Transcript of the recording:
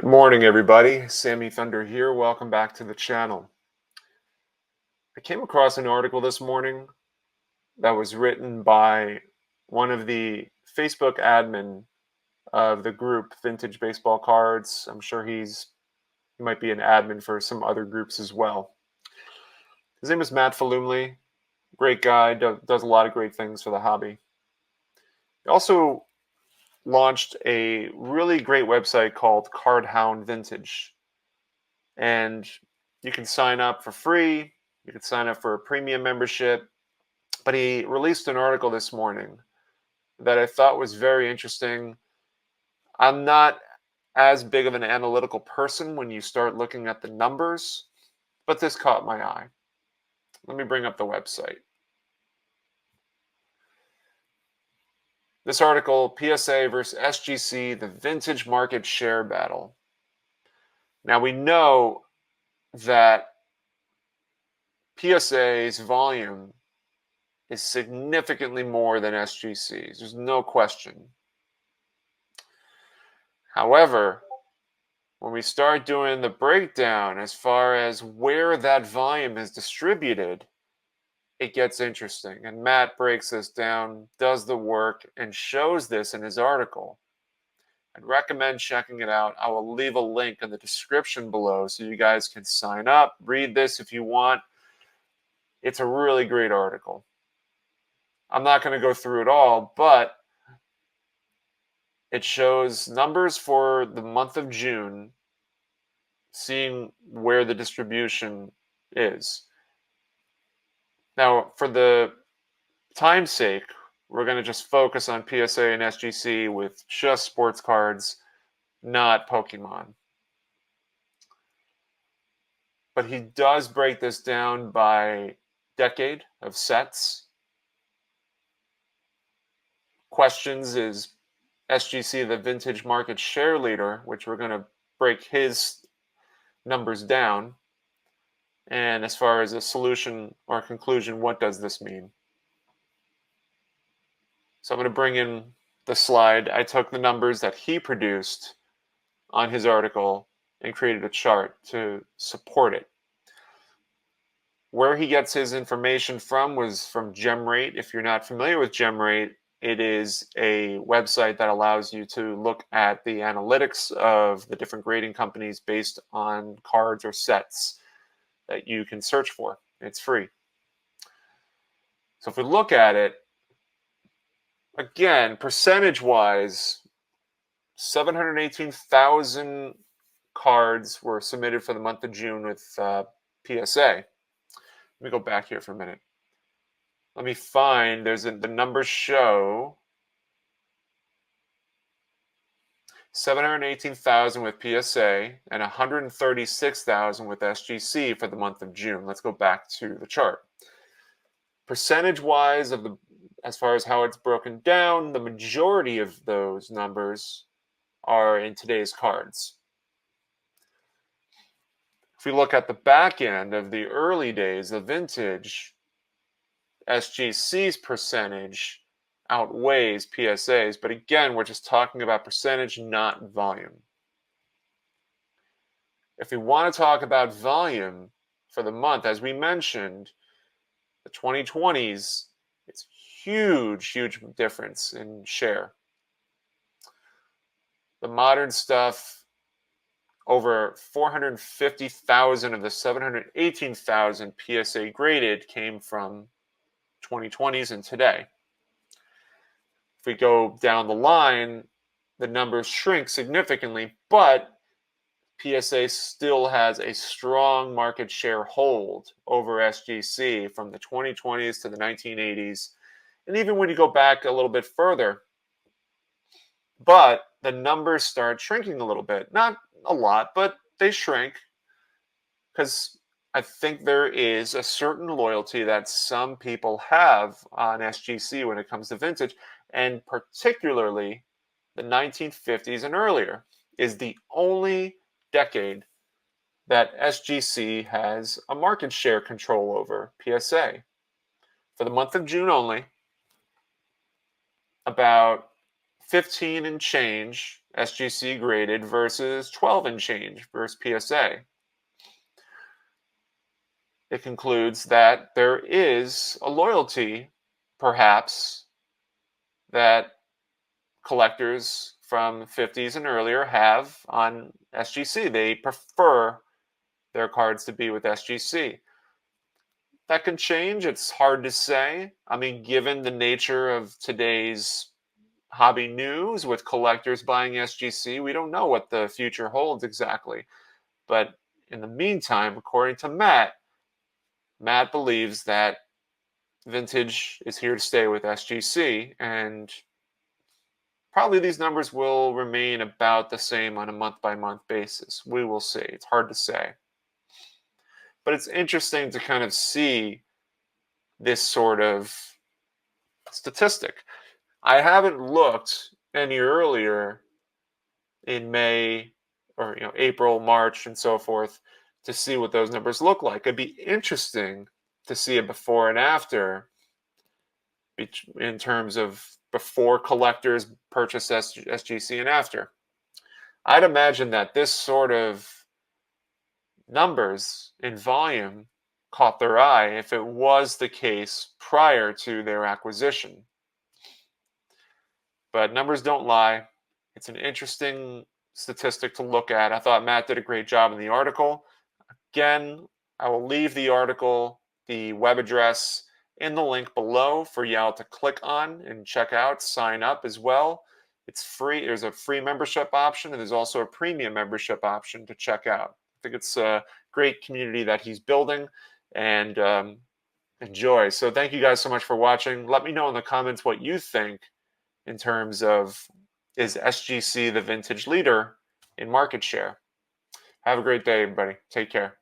Good morning, everybody. Sammy Thunder here. Welcome back to the channel. I came across an article this morning that was written by one of the Facebook admin of the group Vintage Baseball Cards. I'm sure he might be an admin for some other groups as well. His name is Matt Falumley. Great guy, does a lot of great things for the hobby. He also launched a really great website called Card Hound Vintage. And you can sign up for free. You can sign up for a premium membership. But he released an article this morning that I thought was very interesting. I'm not as big of an analytical person when you start looking at the numbers, but this caught my eye. Let me bring up the website. This article, PSA versus SGC, the vintage market share battle. Now we know that PSA's volume is significantly more than SGC's. There's no question. However, when we start doing the breakdown as far as where that volume is distributed, it gets interesting. And Matt breaks this down, does the work, and shows this in his article. I'd recommend checking it out. I will leave a link in the description below so you guys can sign up, read this if you want. It's a really great article. I'm not going to go through it all, but it shows numbers for the month of June, seeing where the distribution is. Now, for the time's sake, we're going to just focus on PSA and SGC with just sports cards, not Pokemon. But he does break this down by decade of sets. Questions is SGC the vintage market share leader, which we're going to break his numbers down. And as far as a solution or conclusion, what does this mean? So I'm going to bring in the slide. I took the numbers that he produced on his article and created a chart to support it. Where he gets his information from was from GemRate. If you're not familiar with GemRate, it is a website that allows you to look at the analytics of the different grading companies based on cards or sets that you can search for. It's free. So if we look at it, again, percentage-wise, 718,000 cards were submitted for the month of June with PSA. Let me go back here for a minute. Let me find, the numbers show 718,000 with PSA and 136,000 with SGC for the month of June. Let's go back to the chart. Percentage-wise, as far as how it's broken down, the majority of those numbers are in today's cards. If we look at the back end of the early days of vintage, SGC's percentage outweighs PSA's, but again, we're just talking about percentage, not volume. If we want to talk about volume for the month, as we mentioned, the 2020s, it's huge difference in share. The modern stuff, over 450,000 of the 718,000 PSA graded came from 2020s and today. If we go down the line, the numbers shrink significantly, but PSA still has a strong market share hold over SGC from the 2020s to the 1980s. And even when you go back a little bit further, but the numbers start shrinking a little bit. Not a lot, but they shrink because I think there is a certain loyalty that some people have on SGC when it comes to vintage, and particularly the 1950s and earlier is the only decade that SGC has a market share control over PSA. For the month of June only, about 15 and change SGC graded versus 12 and change versus PSA. It concludes that there is a loyalty, perhaps, that collectors from 50s and earlier have on SGC. They prefer their cards to be with SGC. That can change. It's hard to say. I mean, given the nature of today's hobby news with collectors buying SGC, we don't know what the future holds exactly. But in the meantime, according to Matt believes that vintage is here to stay with SGC, and probably these numbers will remain about the same on a month-by-month basis. We will see. It's hard to say. But it's interesting to kind of see this sort of statistic. I haven't looked any earlier in May or April, March, and so forth to see what those numbers look like. It'd be interesting to see a before and after in terms of before collectors purchase SGC and after. I'd imagine that this sort of numbers in volume caught their eye if it was the case prior to their acquisition. But numbers don't lie. It's an interesting statistic to look at. I thought Matt did a great job in the article. Again, I will leave the article, the web address, in the link below for y'all to click on and check out, sign up as well. It's free. There's a free membership option, and there's also a premium membership option to check out. I think it's a great community that he's building, and enjoy. So thank you guys so much for watching. Let me know in the comments what you think in terms of, is SGC the vintage leader in market share? Have a great day, everybody. Take care.